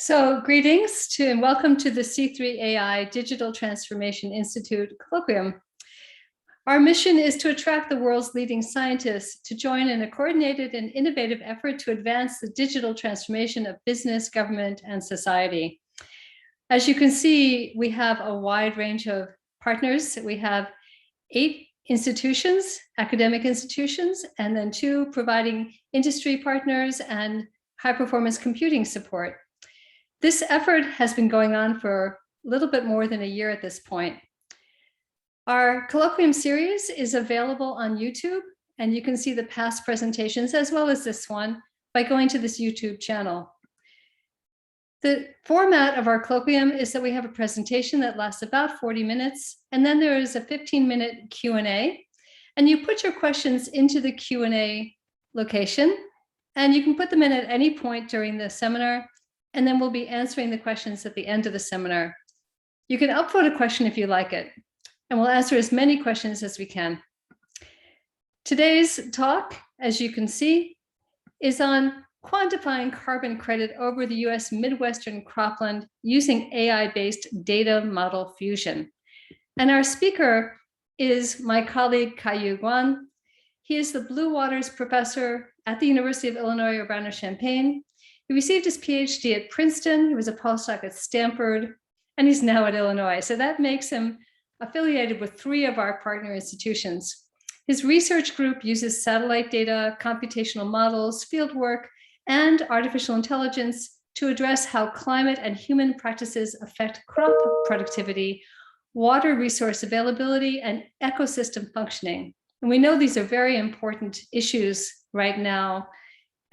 So greetings to and welcome to the C3AI Digital Transformation Institute Colloquium. Our mission is to attract the world's leading scientists to join in a coordinated and innovative effort to advance the digital transformation of business, government, and society. As you can see, we have a wide range of partners. We have 8 institutions, academic institutions, and then 2 providing industry partners and high-performance computing support. This effort has been going on for a little bit more than a year at this point. Our colloquium series is available on YouTube, and you can see the past presentations as well as this one by going to this YouTube channel. The format of our colloquium is that we have a presentation that lasts about 40 minutes, and then there is a 15-minute Q&A, and you put your questions into the Q&A location, and you can put them in at any point during the seminar, and then we'll be answering the questions at the end of the seminar. You can upvote a question if you like it, and we'll answer as many questions as we can. Today's talk, as you can see, is on quantifying carbon credit over the US Midwestern cropland using AI-based data model fusion. And our speaker is my colleague, Kaiyu Guan. He is the Blue Waters Professor at the University of Illinois Urbana-Champaign. He received his PhD at Princeton. He was a postdoc at Stanford, and he's now at Illinois. So that makes him affiliated with 3 of our partner institutions. His research group uses satellite data, computational models, fieldwork, and artificial intelligence to address how climate and human practices affect crop productivity, water resource availability, and ecosystem functioning. And we know these are very important issues right now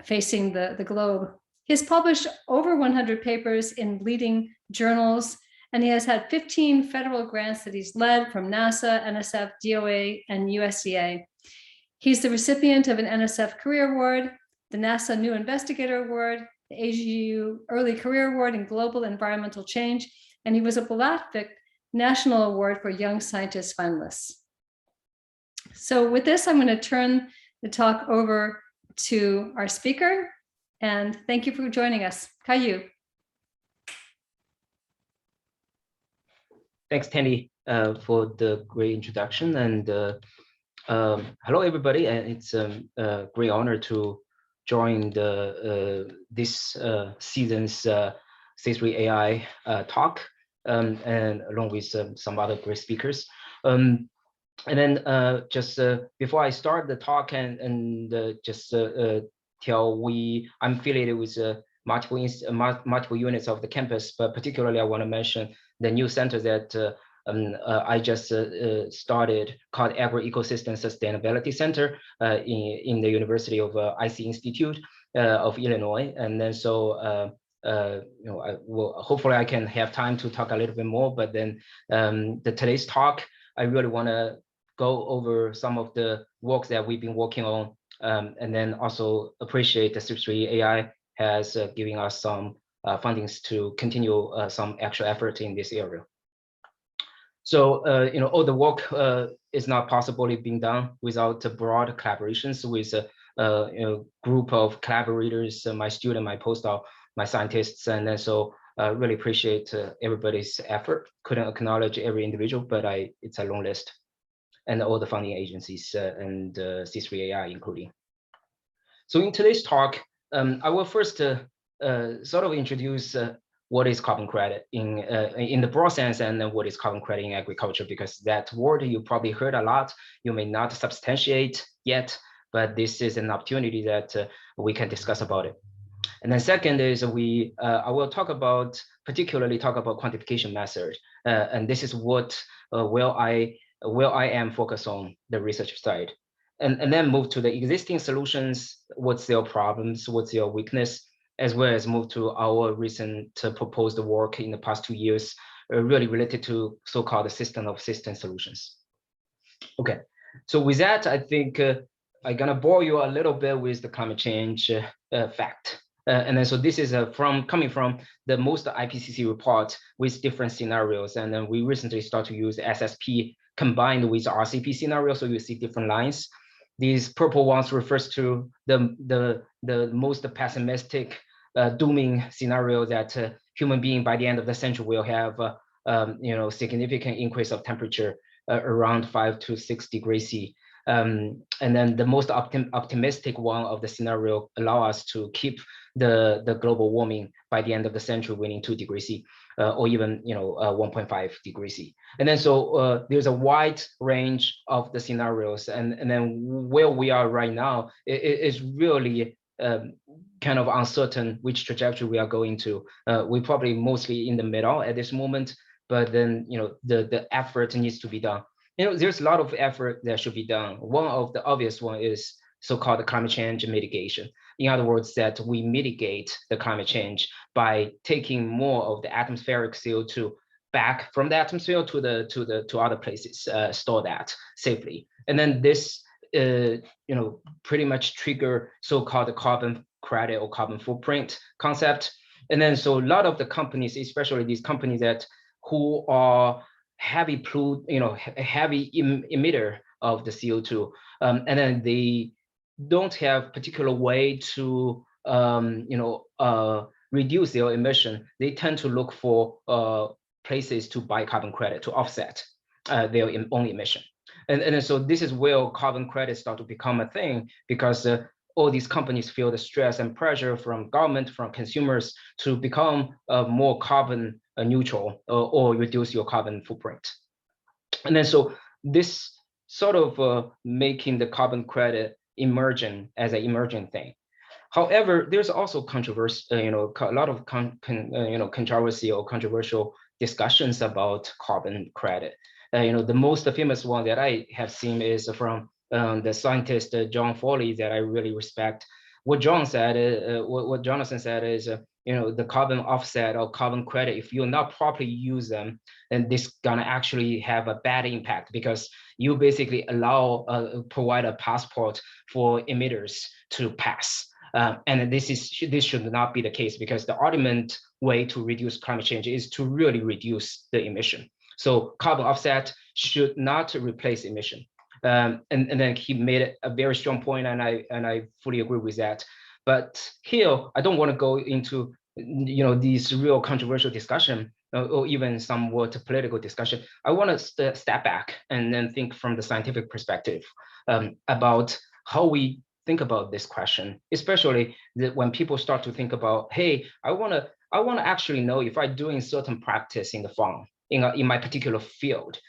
facing the globe. He's published over 100 papers in leading journals, and he has had 15 federal grants that he's led from NASA, NSF, DOA, and USDA. He's the recipient of an NSF Career Award, the NASA New Investigator Award, the AGU Early Career Award in Global Environmental Change, and he was a Blavatnik National Award for Young Scientist finalists. So with this, I'm going to turn the talk over to our speaker, and thank you for joining us. Kaiyu. Thanks, Tandy, for the great introduction. And hello, everybody. And it's a great honor to join this season's C3AI talk, and along with some other great speakers. And then just before I start the talk and just tell I'm affiliated with multiple units of the campus, but particularly I want to mention the new center that I just started called Agro-Ecosystem Sustainability Center in the University of IC Institute of Illinois. And then so hopefully I can have time to talk a little bit more, but then today's talk, I really want to go over some of the work that we've been working on, and then also appreciate the C3AI has given us some fundings to continue some actual effort in this area. So, all the work is not possibly being done without broad collaborations with a group of collaborators, my student, my postdoc, my scientists, and then so really appreciate everybody's effort. Couldn't acknowledge every individual, but it's a long list, and all the funding agencies and C3AI including. So in today's talk, I will first sort of introduce what is carbon credit in the broad sense, and then what is carbon credit in agriculture, because that word you probably heard a lot. You may not substantiate yet, but this is an opportunity that we can discuss about it. And then second is I will particularly talk about quantification method, and this is what where I am focused on the research side, and then move to the existing solutions. What's their problems? What's their weakness? As well as move to our recent proposed work in the past 2 years, really related to so-called system of system solutions. Okay, so with that, I think I'm gonna bore you a little bit with the climate change fact. And then so this is coming from the most IPCC report with different scenarios. And then we recently start to use SSP combined with RCP scenario, so you see different lines. These purple ones refers to the most pessimistic dooming scenario that human being by the end of the century will have significant increase of temperature around 5 to 6 degrees C. And then the most optimistic one of the scenario allow us to keep the global warming by the end of the century within 2 degrees C, or even 1.5 degrees C. And then so there's a wide range of the scenarios, and then where we are right now is really kind of uncertain which trajectory we are going to. We're probably mostly in the middle at this moment, but then the effort needs to be done. There's a lot of effort that should be done. One of the obvious one is so-called climate change mitigation. In other words, that we mitigate the climate change by taking more of the atmospheric CO2 back from the atmosphere to other places, store that safely. And then this pretty much trigger so-called carbon credit or carbon footprint concept. And then so a lot of the companies, especially these companies who are heavy emitter of the CO2, and then they don't have particular way to reduce their emission. They tend to look for places to buy carbon credit to offset their own emission. And so this is where carbon credits start to become a thing, because all these companies feel the stress and pressure from government, from consumers to become more carbon neutral or reduce your carbon footprint. And then so this sort of making the carbon credit emerging as an emerging thing. However, there's also controversy, a lot of controversy or controversial discussions about carbon credit. The most famous one that I have seen is from the scientist John Foley, that I really respect. What John said, what Jonathan said is, the carbon offset or carbon credit, if you not properly use them, then this gonna actually have a bad impact, because you basically provide a passport for emitters to pass. And this should not be the case, because the ultimate way to reduce climate change is to really reduce the emission. So carbon offset should not replace emission. And then he made a very strong point, and I fully agree with that. But here, I don't want to go into these real controversial discussion or even somewhat political discussion. I want to step back and then think from the scientific perspective about how we think about this question, especially when people start to think about, hey, I want to actually know if I'm doing certain practice in the farm, in my particular field,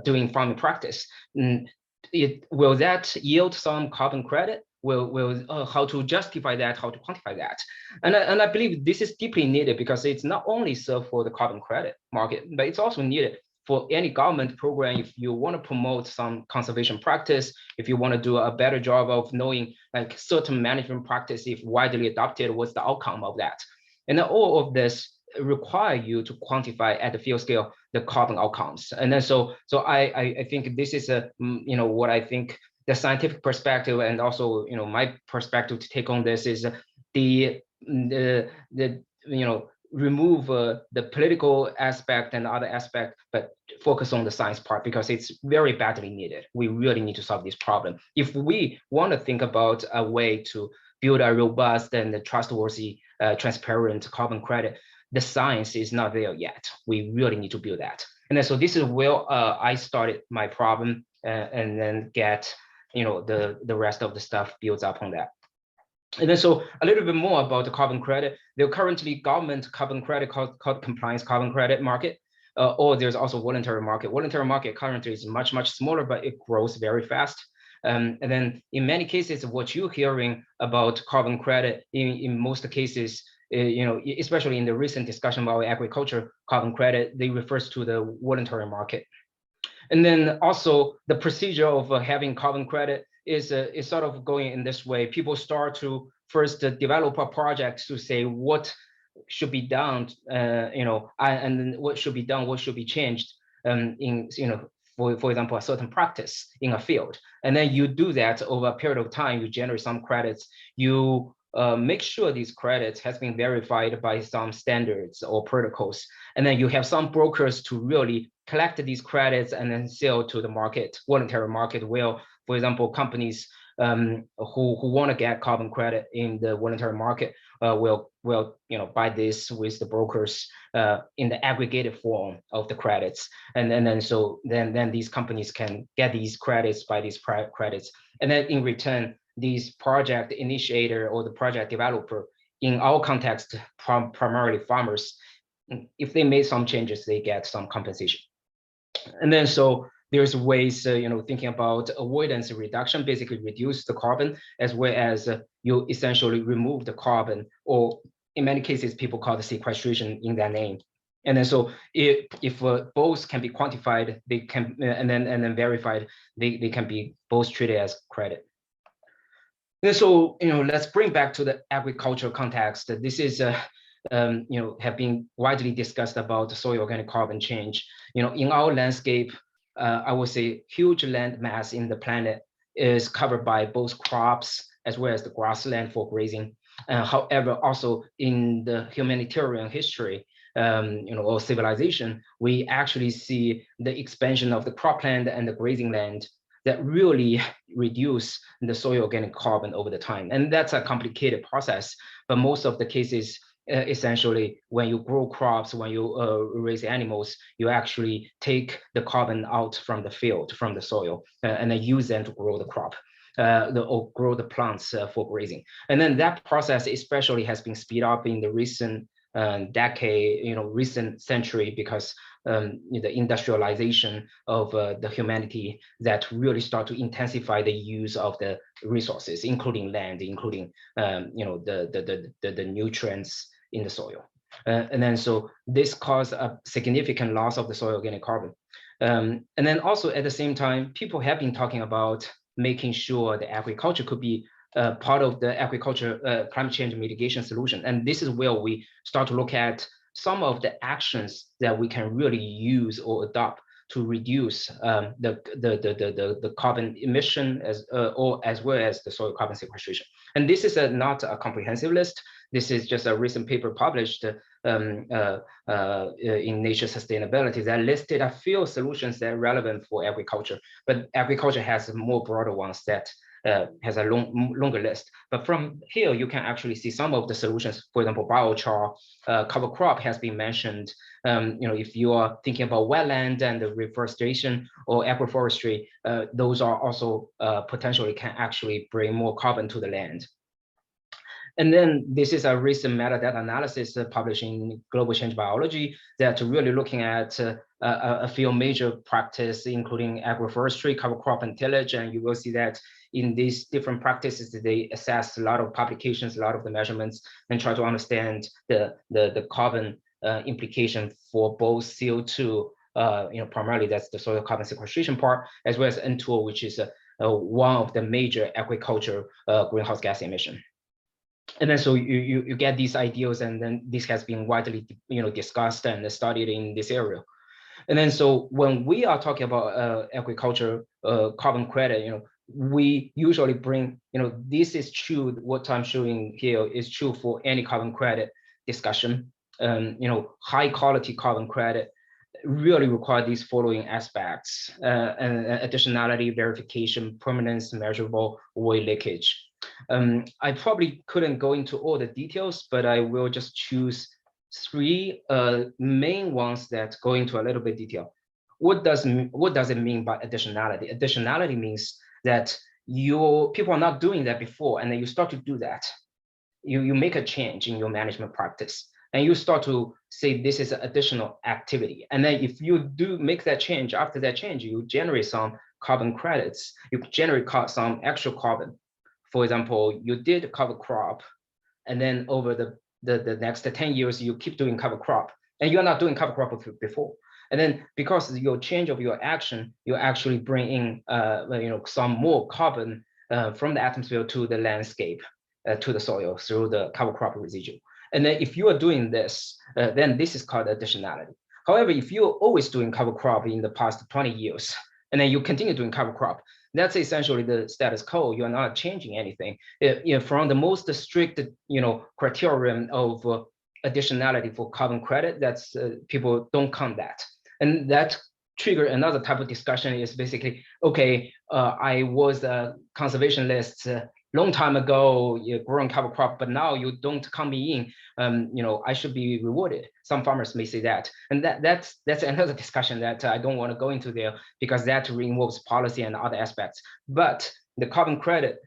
doing farming practice. Will that yield some carbon credit? How to justify that, how to quantify that? And I believe this is deeply needed, because it's not only served for the carbon credit market, but it's also needed for any government program. If you want to promote some conservation practice, if you want to do a better job of knowing like certain management practice, if widely adopted, what's the outcome of that? And then all of this require you to quantify at the field scale the carbon outcomes. And then so I think this is what I think the scientific perspective, and also my perspective to take on this is the remove the political aspect and other aspect, but focus on the science part, because it's very badly needed. We really need to solve this problem. If we want to think about a way to build a robust and trustworthy, transparent carbon credit, the science is not there yet. We really need to build that. And then so this is where I started my problem, and then get the rest of the stuff builds up on that. And then so a little bit more about the carbon credit. There are currently government carbon credit called compliance carbon credit market, or there's also voluntary market. Voluntary market currently is much smaller, but it grows very fast. And then in many cases, what you're hearing about carbon credit, in most cases, especially in the recent discussion about agriculture carbon credit, they refers to the voluntary market. And then also the procedure of having carbon credit is sort of going in this way. People start to first develop a project to say what should be done, and then what should be done, what should be changed for example, a certain practice in a field. And then you do that over a period of time, you generate some credits, you make sure these credits has been verified by some standards or protocols. And then you have some brokers to really collect these credits and then sell to the market, voluntary market, where, for example, companies who want to get carbon credit in the voluntary market will buy this with the brokers in the aggregated form of the credits, and then these companies can get these credits, buy these credits, and then in return, these project initiator or the project developer, in our context, primarily farmers, if they made some changes, they get some compensation. And then so there's ways, thinking about avoidance reduction, basically reduce the carbon, as well as you essentially remove the carbon, or in many cases, people call the sequestration in their name. And then so if both can be quantified, they can, and then verified, they can be both treated as credit. And so, let's bring back to the agricultural context. This is have been widely discussed about the soil organic carbon change. In our landscape, I would say huge land mass in the planet is covered by both crops as well as the grassland for grazing. However, also in the humanitarian history, or civilization, we actually see the expansion of the cropland and the grazing land that really reduce the soil organic carbon over the time. And that's a complicated process, but most of the cases, essentially, when you grow crops, when you raise animals, you actually take the carbon out from the field, from the soil, and then use them to grow the crop, or grow the plants for grazing. And then that process especially has been speed up in the recent decade, recent century, because the industrialization of the humanity that really start to intensify the use of the resources, including land, including the nutrients in the soil. And then so this caused a significant loss of the soil organic carbon. And then also at the same time, people have been talking about making sure the agriculture could be part of the agriculture climate change mitigation solution. And this is where we start to look at some of the actions that we can really use or adopt to reduce the carbon emission as well as the soil carbon sequestration. And this is not a comprehensive list. This is just a recent paper published in Nature Sustainability that listed a few solutions that are relevant for agriculture, but agriculture has more broader ones that has a longer list. But from here, you can actually see some of the solutions. For example, biochar, cover crop has been mentioned. If you are thinking about wetland and the reforestation or agroforestry, those are also potentially can actually bring more carbon to the land. And then this is a recent metadata analysis published in Global Change Biology that really looking at a few major practices, including agroforestry, cover crop and tillage. And you will see that in these different practices, they assess a lot of publications, a lot of the measurements, and try to understand the carbon implication for both CO2, primarily that's the soil carbon sequestration part, as well as N2O, which is one of the major agriculture greenhouse gas emission. And then so you get these ideas, and then this has been widely discussed and studied in this area. And then so when we are talking about agriculture carbon credit, we usually bring, this is true, what I'm showing here is true for any carbon credit discussion. High quality carbon credit really require these following aspects: and additionality, verification, permanence, measurable, weight leakage. I probably couldn't go into all the details, but I will just choose three main ones that go into a little bit detail. What does it mean by additionality? Additionality means that people are not doing that before, and then you start to do that. You make a change in your management practice, and you start to say this is an additional activity. And then if you do make that change, after that change, you generate some carbon credits. You generate some extra carbon. For example, you did cover crop, and then over the next 10 years, you keep doing cover crop, and you're not doing cover crop before. And then because your change of your action, you actually bring in some more carbon from the atmosphere to the landscape, to the soil through the cover crop residue. And then if you are doing this, then this is called additionality. However, if you're always doing cover crop in the past 20 years, and then you continue doing cover crop, that's essentially the status quo. You're not changing anything. From the most strict, criterion of additionality for carbon credit, that's people don't count that, and that trigger another type of discussion. Is basically, okay, I was a conservationist long time ago, you're growing cover crop, but now you don't come in, I should be rewarded. Some farmers may say that. And that's another discussion that I don't want to go into there, because that involves policy and other aspects. But the carbon credit,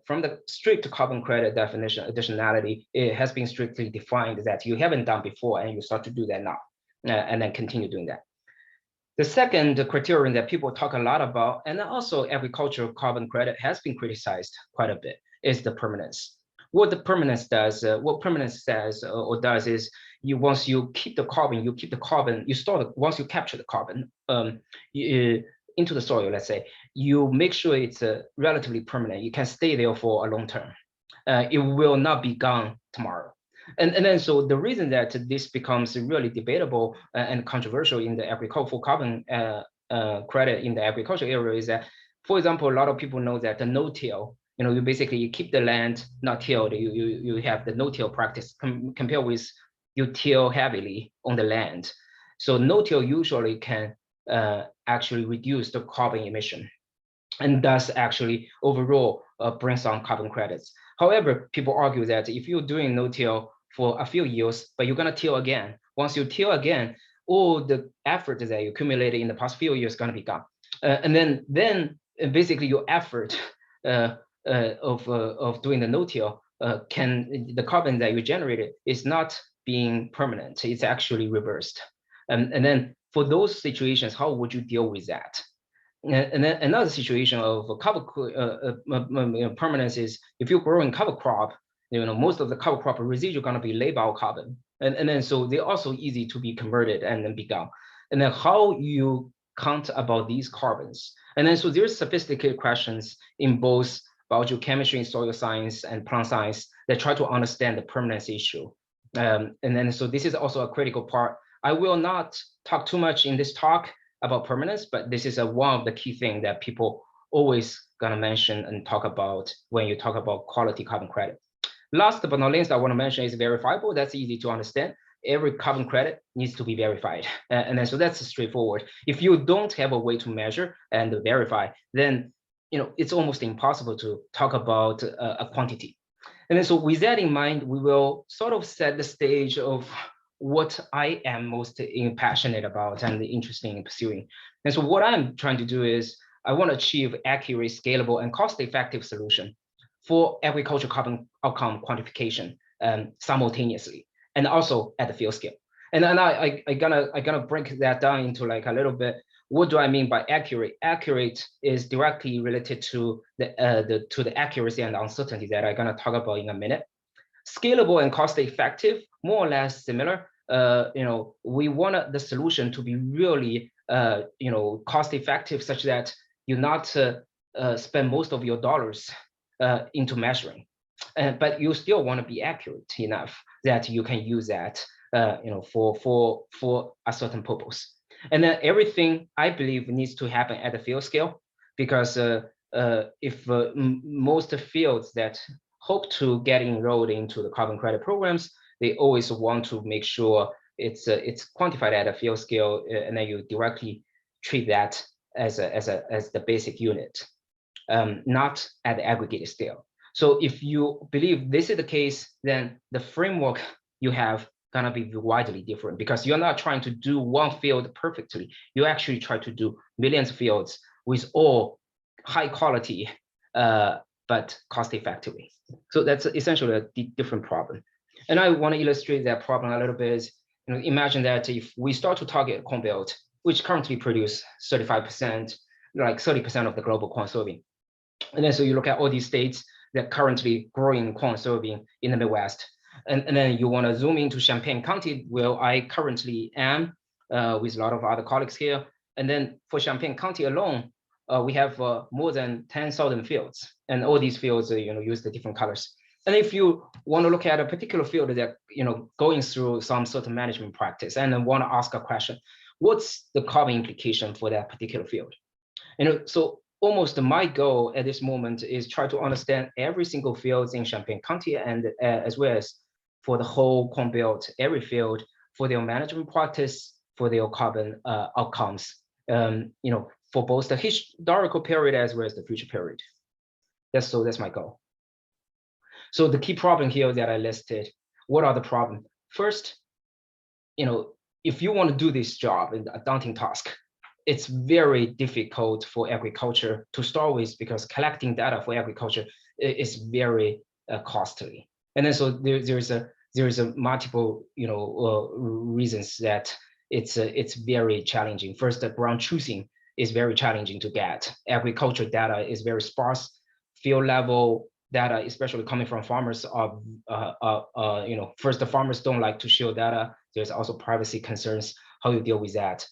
from the strict carbon credit definition, additionality, it has been strictly defined that you haven't done before, and you start to do that now, and then continue doing that. The second criterion that people talk a lot about, and also agricultural carbon credit has been criticized quite a bit, is the permanence. What the permanence does, what permanence says or does is, once you keep the carbon, you store it. Once you capture the carbon into the soil, let's say, you make sure it's relatively permanent. You can stay there for a long term. It will not be gone tomorrow. And then, so the reason that this becomes really debatable and controversial in the agricultural carbon credit in the agricultural area is that, for example, a lot of people know that the no-till, you keep the land not tilled. You have the no-till practice compared with you till heavily on the land. So no-till usually can actually reduce the carbon emission, and thus actually overall bring some carbon credits. However, people argue that if you're doing no-till for a few years, but you're going to till again, once you till again, all the effort that you accumulated in the past few years is going to be gone. And then basically your effort of doing the no-till, the carbon that you generated is not being permanent, it's actually reversed. And then for those situations, how would you deal with that? And then another situation of cover permanence is, if you're growing cover crop, most of the cover crop residue are going to be labile carbon, and then so they're also easy to be converted and then be gone. And then how you count about these carbons, and then so there's sophisticated questions in both biogeochemistry, soil science, and plant science that try to understand the permanence issue. And then so this is also a critical part. I will not talk too much in this talk about permanence, but this is one of the key things that people always gonna mention and talk about when you talk about quality carbon credit. Last but not least, I want to mention is verifiable. That's easy to understand. Every carbon credit needs to be verified, and then so that's straightforward. If you don't have a way to measure and verify, then it's almost impossible to talk about a quantity. And then so with that in mind, we will sort of set the stage of what I am most passionate about and interested in pursuing. And so what I'm trying to do is, I want to achieve accurate, scalable, and cost-effective solution for agricultural carbon outcome quantification simultaneously, and also at the field scale. And then I gonna break that down into like a little bit. What do I mean by accurate? Accurate is directly related to the accuracy and uncertainty that I'm gonna talk about in a minute. Scalable and cost-effective, more or less similar. We want the solution to be really cost-effective, such that you not spend most of your dollars into measuring, but you still want to be accurate enough that you can use that for a certain purpose. And then everything, I believe, needs to happen at the field scale, because if most fields that hope to get enrolled into the carbon credit programs, they always want to make sure it's quantified at a field scale, and then you directly treat that as the basic unit, not at the aggregated scale. So if you believe this is the case, then the framework you have gonna be widely different, because you're not trying to do one field perfectly. You actually try to do millions of fields with all high quality, but cost effectively. So that's essentially a different problem. And I want to illustrate that problem a little bit. Imagine that if we start to target Corn Belt, which currently produce 35%, like 30% of the global corn soybean. And then so you look at all these states that currently growing corn soybean in the Midwest. And then you want to zoom into Champaign County, where I currently am with a lot of other colleagues here. And then for Champaign County alone, we have more than 10,000 fields, and all these fields use the different colors. And if you want to look at a particular field that going through some sort of management practice, and then want to ask a question, what's the carbon implication for that particular field? So almost my goal at this moment is try to understand every single field in Champaign County, and as well as for the whole Corn Belt, every field, for their management practice, for their carbon outcomes, for both the historical period as well as the future period. That's my goal. So the key problem here that I listed, what are the problems? First, if you want to do this job, a daunting task, it's very difficult for agriculture to start with, because collecting data for agriculture is very costly. And then so there is a multiple reasons that it's very challenging. First, the ground truthing is very challenging to get. Agriculture data is very sparse. Field level data, especially coming from farmers, first, the farmers don't like to show data. There's also privacy concerns, how you deal with that.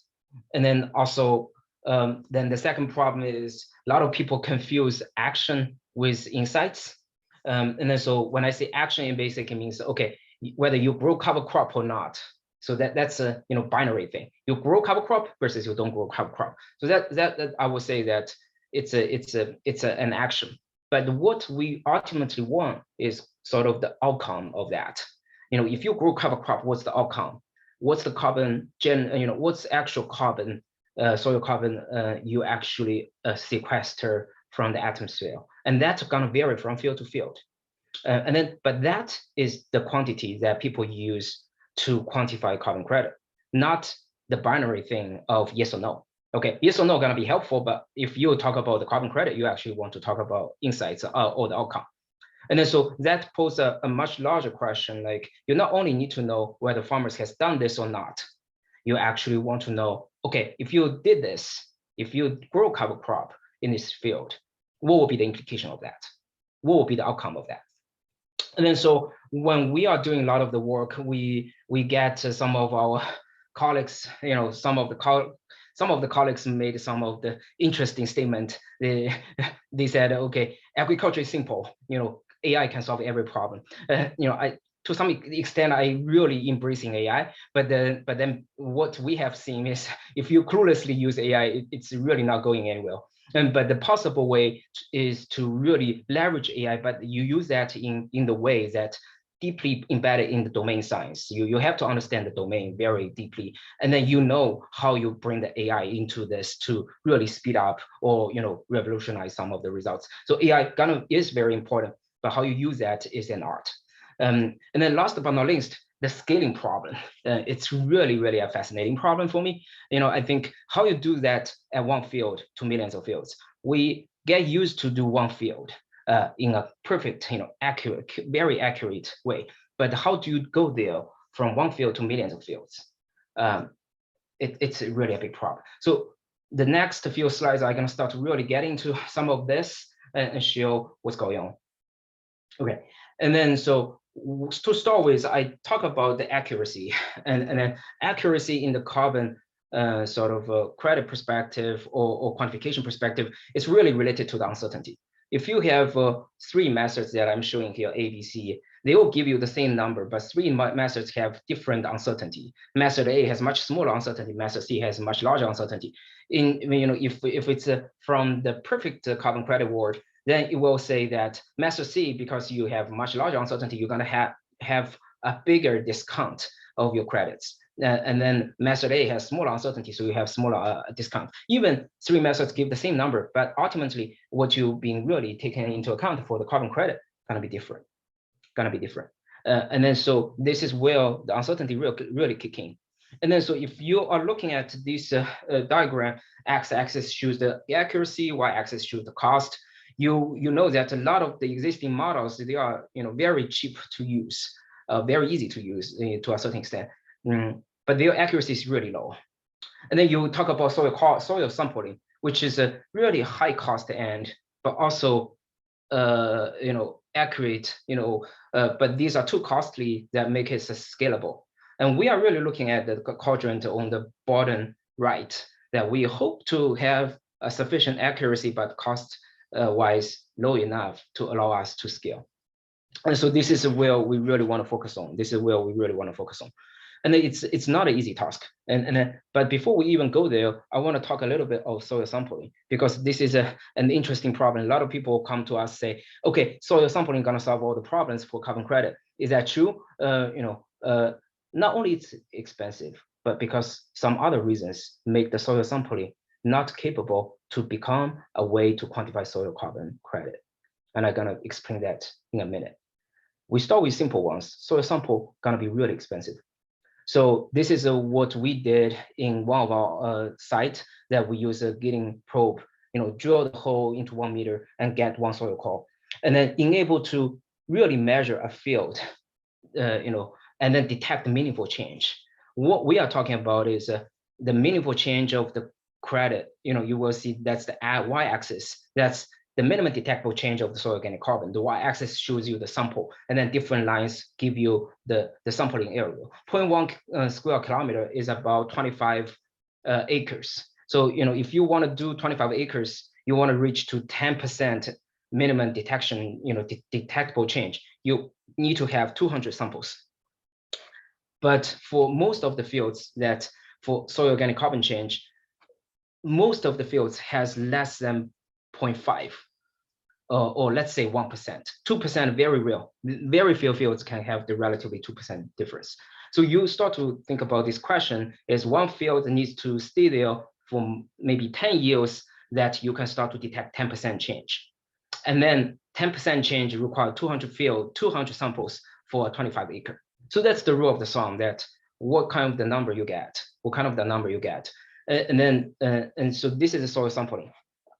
And then also, then the second problem is a lot of people confuse action with insights. And then so when I say action, it basically means, okay, whether you grow cover crop or not. So that's a binary thing. You grow cover crop versus you don't grow cover crop. So that I would say that it's an action. But what we ultimately want is sort of the outcome of that. If you grow cover crop, what's the outcome? What's the carbon what's actual carbon, soil carbon you actually sequester from the atmosphere? And that's gonna vary from field to field. But that is the quantity that people use to quantify carbon credit, not the binary thing of yes or no. Okay, yes or no gonna be helpful, but if you talk about the carbon credit, you actually want to talk about insights or the outcome. And then so that poses a much larger question, like you not only need to know whether farmers has done this or not, you actually want to know, okay, if you did this, if you grow cover crop in this field, what will be the implication of that? What will be the outcome of that? And then so when we are doing a lot of the work, we get some of our colleagues, some of the colleagues made some of the interesting statement. They said, okay, agriculture is simple, AI can solve every problem. To some extent, I really embracing AI, but then what we have seen is if you cluelessly use AI, it's really not going anywhere. But the possible way is to really leverage AI, but you use that in the way that deeply embedded in the domain science. You have to understand the domain very deeply, and then how you bring the AI into this to really speed up or revolutionize some of the results. So AI is very important, but how you use that is an art. And then last but not least, the scaling problem. It's really, really a fascinating problem for me. I think how you do that at one field to millions of fields. We get used to do one field in a perfect, accurate, very accurate way. But how do you go there from one field to millions of fields? It's really a big problem. So the next few slides are going to start to really get into some of this and show what's going on. Okay, and then so to start with, I talk about the accuracy, and then accuracy in the carbon sort of credit perspective or quantification perspective is really related to the uncertainty. If you have three methods that I'm showing here, A, B, C, they will give you the same number, but three methods have different uncertainty. Method A has much smaller uncertainty. Method C has much larger uncertainty. If it's from the perfect carbon credit world, then it will say that method C, because you have much larger uncertainty, you're gonna have a bigger discount of your credits. And then method A has smaller uncertainty, so you have smaller discount. Even three methods give the same number, but ultimately what you've been really taken into account for the carbon credit gonna be different. And then so this is where the uncertainty really kick in. And then so if you are looking at this diagram, x-axis shows the accuracy, y-axis shows the cost. You know that a lot of the existing models, they are very cheap to use, very easy to use to a certain extent, but their accuracy is really low. And then you talk about soil sampling, which is a really high cost end, but also accurate, but these are too costly that make it scalable. And we are really looking at the quadrant on the bottom right, that we hope to have a sufficient accuracy, but cost wise low enough to allow us to scale. And so this is where we really want to focus on. And it's not an easy task. But before we even go there, I want to talk a little bit of soil sampling, because this is an interesting problem. A lot of people come to us say, okay, soil sampling is going to solve all the problems for carbon credit. Is that true? Not only it's expensive, but because some other reasons make the soil sampling not capable to become a way to quantify soil carbon credit. And I'm going to explain that in a minute. we start with simple ones. Soil sample gonna be really expensive. So this is what we did in one of our sites that we use a Getting probe, drill the hole into 1 meter and get one soil core, and then being able to really measure a field, and then detect the meaningful change. What we are talking about is the meaningful change of the credit. You will see that's the y-axis. That's the minimum detectable change of the soil organic carbon. The y-axis shows you the sample, and then different lines give you the sampling area. 0.1 square kilometer is about 25 acres. So if you want to do 25 acres, you want to reach to 10% minimum detection, detectable change. You need to have 200 samples. But for most of the fields that for soil organic carbon change, most of the fields has less than 0.5, or let's say 1%. 2% very real. Very few fields can have the relatively 2% difference. So you start to think about this question: is one field needs to stay there for maybe 10 years that you can start to detect 10% change, and then 10% change require 200 samples for a 25 acre. So that's the rule of the thumb, that what kind of the number you get, and so this is a soil sampling.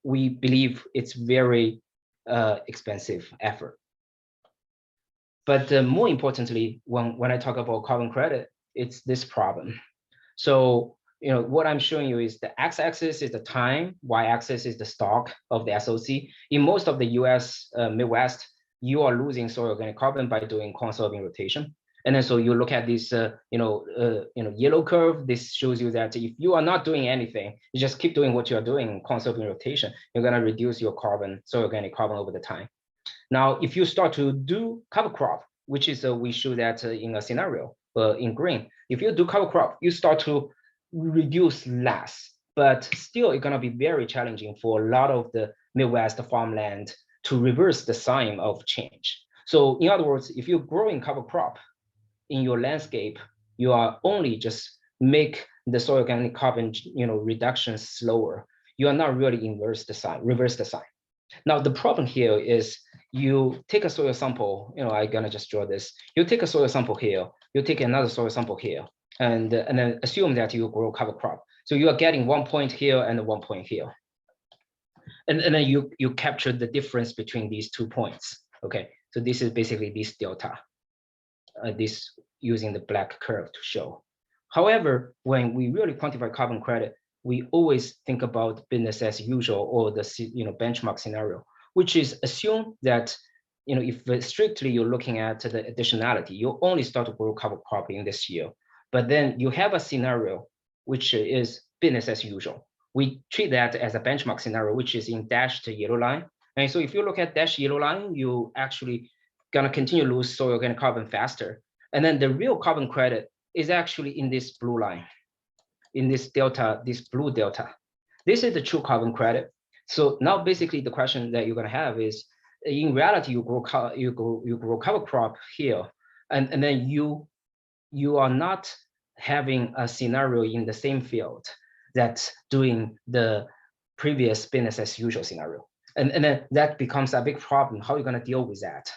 We believe it's very expensive effort. But more importantly, when I talk about carbon credit, it's this problem. So what I'm showing you is the x-axis is the time, y-axis is the stock of the SOC. In most of the US Midwest, you are losing soil organic carbon by doing conserving rotation. And then so you look at this yellow curve. This shows you that if you are not doing anything, you just keep doing what you are doing, conserving rotation, you're going to reduce your soil organic carbon over the time. Now, if you start to do cover crop, which is we show that in a scenario in green, if you do cover crop, you start to reduce less, but still it's going to be very challenging for a lot of the Midwest farmland to reverse the sign of change. So in other words, if you're growing cover crop in your landscape, you are only just make the soil organic carbon reduction slower. You are not really reverse the sign. Now the problem here is you take a soil sample, I'm gonna just draw this. You take a soil sample here, you take another soil sample here, and then assume that you grow cover crop. So you are getting 1 point here and 1 point here. And then you capture the difference between these 2 points. Okay, so this is basically this delta, this using the black curve to show. However, when we really quantify carbon credit, we always think about business as usual, or the benchmark scenario, which is assume that if strictly you're looking at the additionality, you only start to grow cover crop in this year, but then you have a scenario which is business as usual. We treat that as a benchmark scenario, which is in dashed yellow line. And so if you look at dashed yellow line, you actually gonna continue to lose soil organic carbon faster. And then the real carbon credit is actually in this blue line, in this delta, this blue delta. This is the true carbon credit. So now basically the question that you're gonna have is, in reality, you grow cover crop here, and then you are not having a scenario in the same field that's doing the previous business as usual scenario. And then that becomes a big problem. How are you gonna deal with that?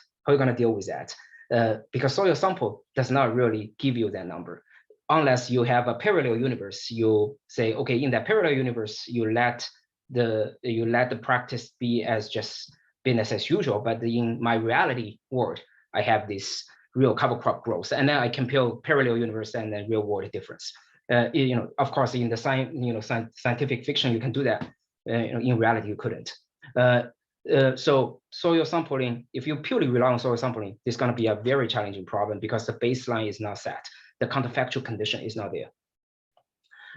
Because soil sample does not really give you that number. Unless you have a parallel universe, you say, okay, in that parallel universe, you let the practice be as just business as usual. But in my reality world, I have this real cover crop growth, and then I compare parallel universe and then real world difference. Of course, in the scientific fiction, you can do that. In reality, you couldn't. So soil sampling, if you purely rely on soil sampling, it's going to be a very challenging problem because the baseline is not set. The counterfactual condition is not there.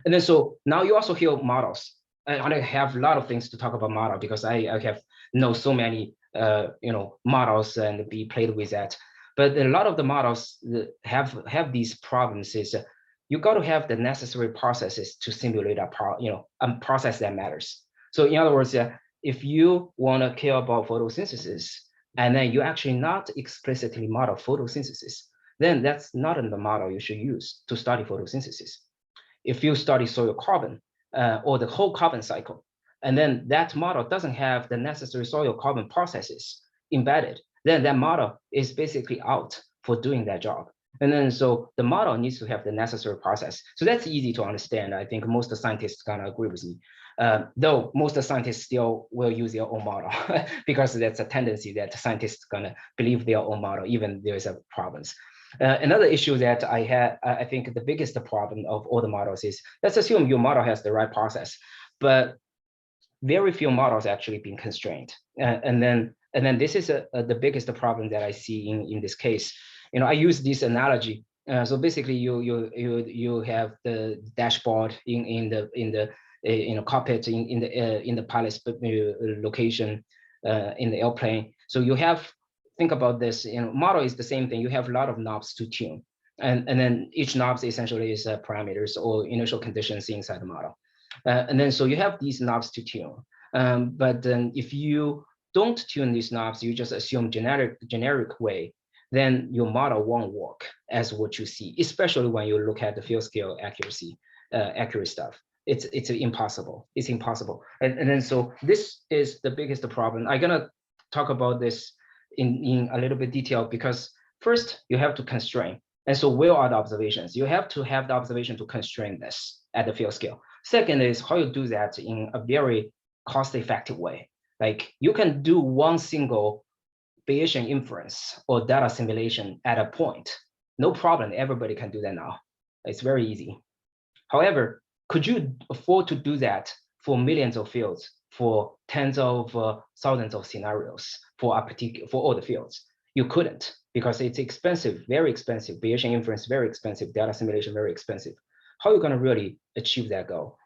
And then so now you also hear models. I have a lot of things to talk about model because I have so many models and be played with that. But a lot of the models that have these problems is you got to have the necessary processes to simulate a process that matters. So in other words, if you want to care about photosynthesis, and then you actually not explicitly model photosynthesis, then that's not the model you should use to study photosynthesis. If you study soil carbon or the whole carbon cycle, and then that model doesn't have the necessary soil carbon processes embedded, then that model is basically out for doing that job. And then so the model needs to have the necessary process. So that's easy to understand. I think most of the scientists gonna agree with me. Though most of the scientists still will use their own model because that's a tendency that scientists gonna believe their own model, even there is a problems. Another issue that I think the biggest problem of all the models is, let's assume your model has the right process, but very few models actually being constrained. And then this is the biggest problem that I see in this case. I use this analogy. So basically, you have the dashboard in the cockpit in the pilot's location in the airplane. So you have, think about this. Model is the same thing. You have a lot of knobs to tune, and then each knob essentially is parameters or initial conditions inside the model. And then so you have these knobs to tune. But then if you don't tune these knobs, you just assume generic way, then your model won't work as what you see, especially when you look at the field scale accuracy, accurate stuff. It's impossible. It's impossible. And then so this is the biggest problem. I'm gonna talk about this in a little bit detail, because first you have to constrain. And so where are the observations? You have to have the observation to constrain this at the field scale. Second is how you do that in a very cost-effective way. Like you can do one single Bayesian inference or data simulation at a point. No problem, everybody can do that now. It's very easy. However, could you afford to do that for millions of fields, for tens of thousands of scenarios for all the fields? You couldn't, because it's expensive, very expensive. Bayesian inference, very expensive. Data simulation, very expensive. How are you gonna really achieve that goal?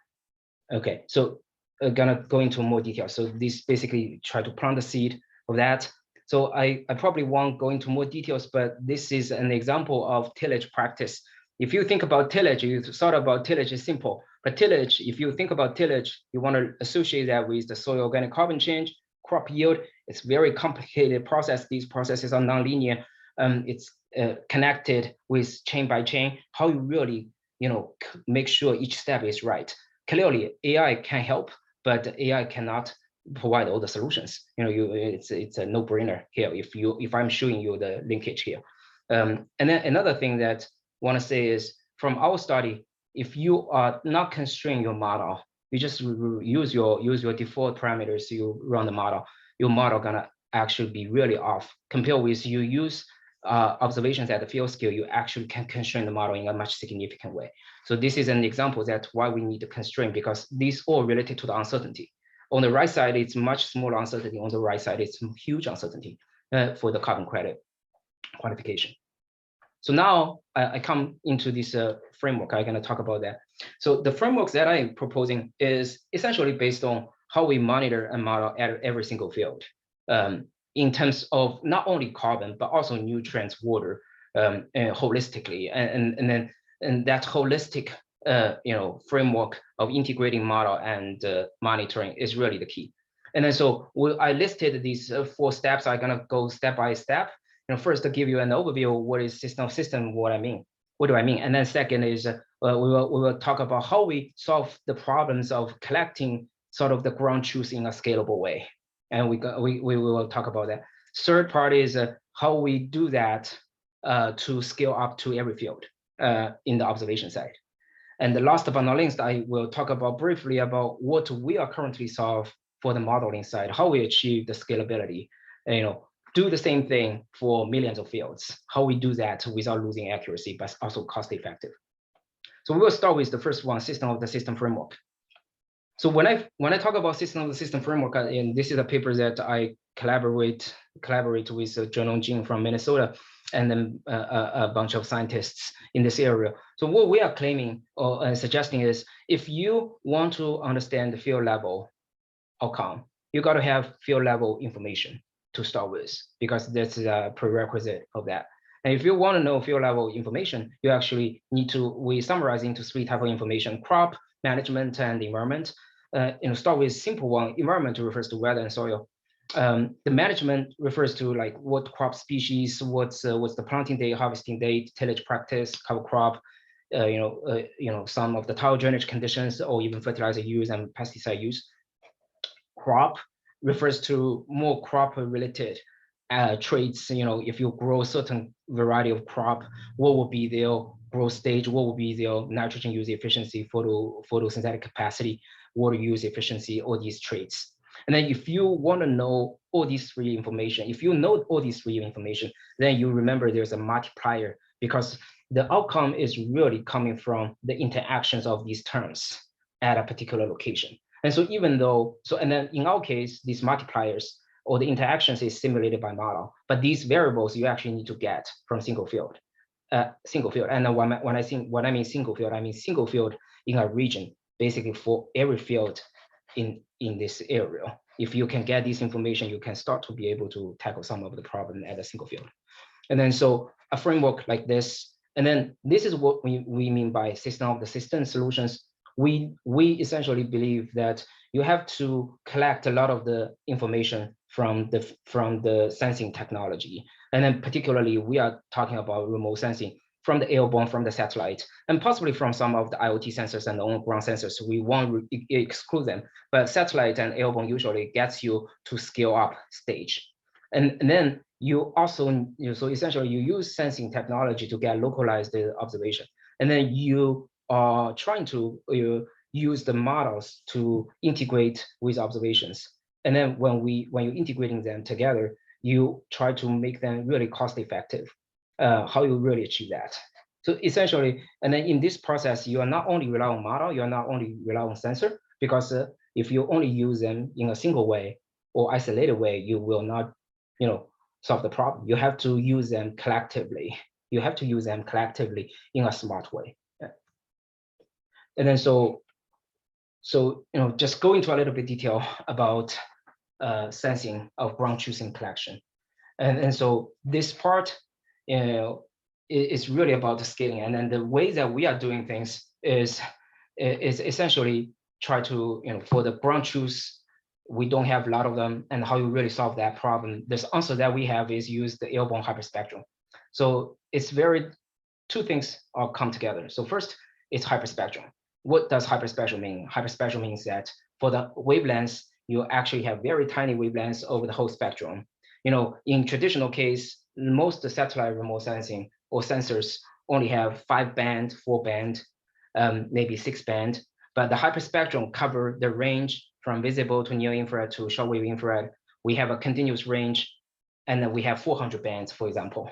Okay, so I'm gonna go into more detail. So this basically try to plant the seed of that. So I probably won't go into more details, but this is an example of tillage practice. If you think about tillage, you thought about tillage is simple, but tillage, if you think about tillage, you want to associate that with the soil organic carbon change, crop yield. It's very complicated process. These processes are nonlinear. It's connected with chain by chain. How you really, make sure each step is right. Clearly, AI can help, but AI cannot provide all the solutions. It's a no-brainer here. If I'm showing you the linkage here, and then another thing that I want to say is, from our study, if you are not constraining your model, you just use your default parameters, you run the model, your model gonna actually be really off. Compared with you use observations at the field scale, you actually can constrain the model in a much significant way. So this is an example that's why we need to constrain, because these all related to the uncertainty. On the right side, it's much smaller uncertainty. On the right side, it's huge uncertainty for the carbon credit quantification. So now I come into this framework. I'm going to talk about that. So the frameworks that I'm proposing is essentially based on how we monitor and model at every single field, in terms of not only carbon, but also nutrients, water, holistically. And that holistic framework of integrating model and monitoring is really the key. And then so I listed these 4 steps. I'm going to go step by step. First to give you an overview of what is system of system, what do I mean? And then second is we will talk about how we solve the problems of collecting sort of the ground truth in a scalable way. And we will talk about that. Third part is how we do that to scale up to every field in the observation side. And the last but not least, I will talk about briefly about what we are currently solve for the modeling side, how we achieve the scalability, do the same thing for millions of fields, how we do that without losing accuracy, but also cost effective. So we will start with the first one, system of the system framework. So when I talk about system of the system framework, and this is a paper that I collaborate with Zhenong Jing from Minnesota, and then a bunch of scientists in this area. So what we are claiming or suggesting is, if you want to understand the field level outcome, you got to have field level information to start with, because that's a prerequisite of that. And if you want to know field level information, you actually need to, we summarize into 3 types of information: crop, management, and environment. Start with simple one. Environment refers to weather and soil. The management refers to like what crop species, what's the planting date, harvesting date, tillage practice, cover crop, some of the tile drainage conditions, or even fertilizer use and pesticide use. Crop refers to more crop related traits. If you grow a certain variety of crop, what will be their growth stage? What will be their nitrogen use efficiency, photosynthetic capacity, water use efficiency, all these traits. And then if you want to know all these three information, then you remember there's a multiplier, because the outcome is really coming from the interactions of these terms at a particular location. And so and then in our case, these multipliers or the interactions is simulated by model, but these variables you actually need to get from single field. And when I mean single field, I mean single field in a region, basically for every field in this area. If you can get this information, you can start to be able to tackle some of the problem at a single field. And then so a framework like this, and then this is what we mean by system of the system solutions. We essentially believe that you have to collect a lot of the information from the sensing technology. And then particularly we are talking about remote sensing from the airborne, from the satellite, and possibly from some of the IoT sensors and the on-ground sensors. We won't exclude them, but satellite and airborne usually gets you to scale up stage. And then you also, so essentially you use sensing technology to get localized observation. And then you are trying to use the models to integrate with observations. And then when you're integrating them together, you try to make them really cost effective. How you really achieve that? So essentially, and then in this process, you are not only rely on model, you are not only rely on sensor, because if you only use them in a single way or isolated way, you will not, solve the problem. You have to use them collectively. You have to use them collectively in a smart way. And then so just go into a little bit detail about sensing of ground truthing collection. And so this part, is really about the scaling. And then the way that we are doing things is essentially try to, for the ground truths, we don't have a lot of them, and how you really solve that problem. This answer that we have is use the airborne hyperspectrum. So it's two things all come together. So first, it's hyperspectrum. What does hyperspectrum mean? Hyperspectrum means that for the wavelengths, you actually have very tiny wavelengths over the whole spectrum. In traditional case, most satellite remote sensing or sensors only have 5-band, 4-band, maybe 6-band, but the hyperspectrum cover the range from visible to near infrared to shortwave infrared. We have a continuous range, and then we have 400 bands, for example.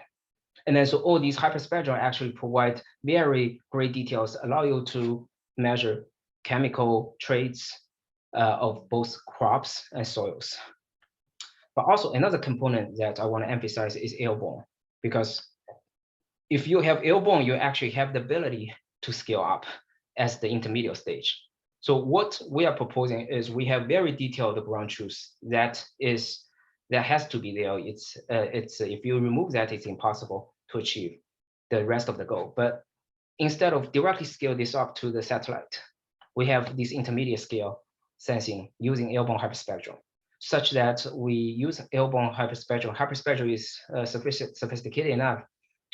And then so all these hyperspectrum actually provide very great details, allow you to measure chemical traits of both crops and soils. But also another component that I want to emphasize is airborne, because if you have airborne, you actually have the ability to scale up as the intermediate stage. So what we are proposing is we have very detailed ground truth that has to be there. It's if you remove that, it's impossible to achieve the rest of the goal. But instead of directly scale this up to the satellite, we have this intermediate scale sensing using airborne hyperspectrum, such that we use airborne hyperspectrum. Hyperspectrum is sophisticated enough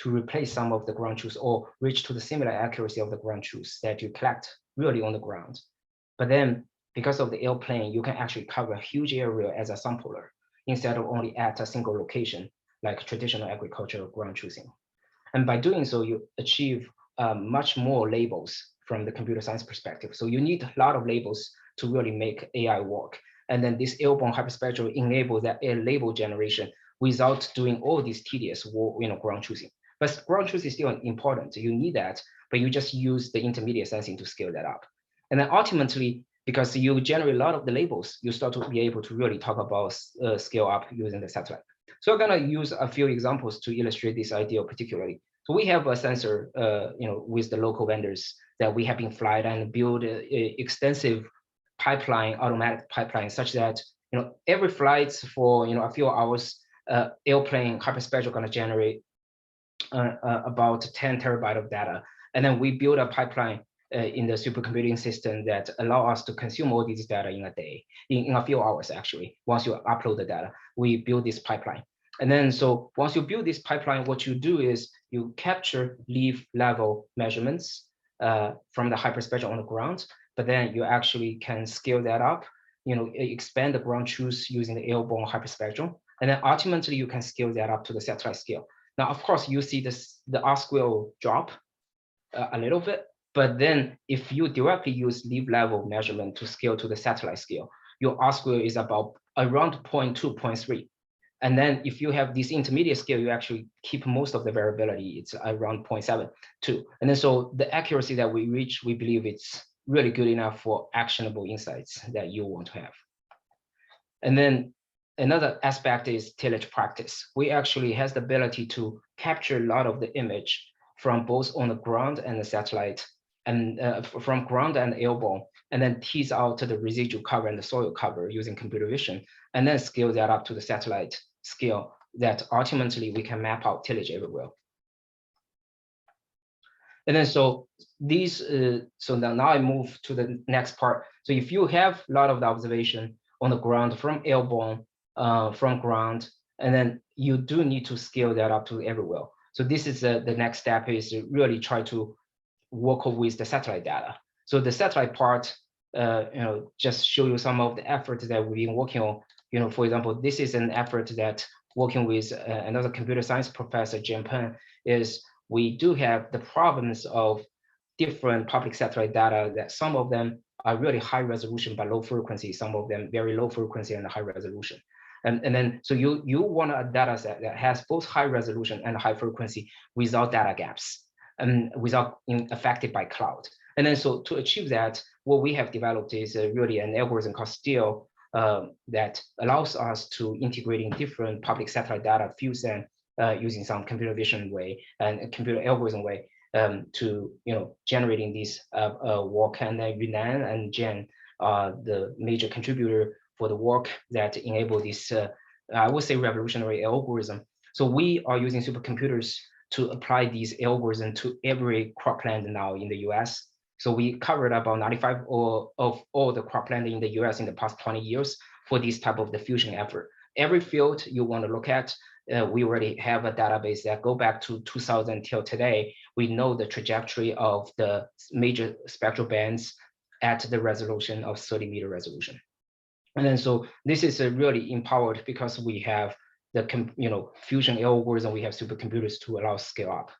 to replace some of the ground truth or reach to the similar accuracy of the ground truth that you collect really on the ground. But then because of the airplane, you can actually cover a huge area as a sampler instead of only at a single location like traditional agricultural ground truthing. And by doing so, you achieve much more labels from the computer science perspective. So you need a lot of labels to really make AI work. And then this airborne hyperspectrum enables that label generation without doing all these tedious ground truthing. But ground truth is still important. You need that, but you just use the intermediate sensing to scale that up. And then ultimately, because you generate a lot of the labels, you start to be able to really talk about scale up using the satellite. So I'm gonna use a few examples to illustrate this idea particularly. So we have a sensor, with the local vendors that we have been flight and build a extensive pipeline, automatic pipeline, such that every flight for a few hours, airplane hyperspectral gonna generate about 10 terabyte of data, and then we build a pipeline in the supercomputing system that allow us to consume all these data in a day, in a few hours actually. Once you upload the data, we build this pipeline. And then so once you build this pipeline, what you do is you capture leaf level measurements from the hyperspectrum on the ground, but then you actually can scale that up, expand the ground truth using the airborne hyperspectrum. And then ultimately you can scale that up to the satellite scale. Now, of course, you see this, the R square will drop a little bit, but then if you directly use leaf level measurement to scale to the satellite scale, your R square is about around 0.2, 0.3. And then if you have this intermediate scale, you actually keep most of the variability. It's around 0.72. And then so the accuracy that we reach, we believe it's really good enough for actionable insights that you want to have. And then another aspect is tillage practice. We actually has the ability to capture a lot of the image from both on the ground and the satellite, and from ground and airborne, and then tease out the residual cover and the soil cover using computer vision, and then scale that up to the satellite scale that ultimately we can map out tillage everywhere. And then so these, so now I move to the next part. So if you have a lot of the observation on the ground from airborne, from ground, and then you do need to scale that up to everywhere. So this is the next step is to really try to work with the satellite data. So the satellite part, just show you some of the efforts that we've been working on. For example, this is an effort that working with another computer science professor, Jim Penn, is we do have the problems of different public satellite data that some of them are really high resolution but low frequency, some of them very low frequency and high resolution. And then so you want a data set that has both high resolution and high frequency without data gaps and without being affected by cloud. And then so to achieve that, what we have developed is really an algorithm called STEEL that allows us to integrating different public satellite data, fuse them using some computer vision way and computer algorithm way to generating this work. And then Yunan and Jen are the major contributor for the work that enable this, I would say, revolutionary algorithm. So we are using supercomputers to apply these algorithms to every cropland now in the US. So we covered about 95 of all the cropland in the US in the past 20 years for this type of the fusion effort. Every field you want to look at, we already have a database that go back to 2000 till today. We know the trajectory of the major spectral bands at the resolution of 30-meter resolution. And then so this is really empowered because we have the fusion algorithm, we have supercomputers to allow scale up.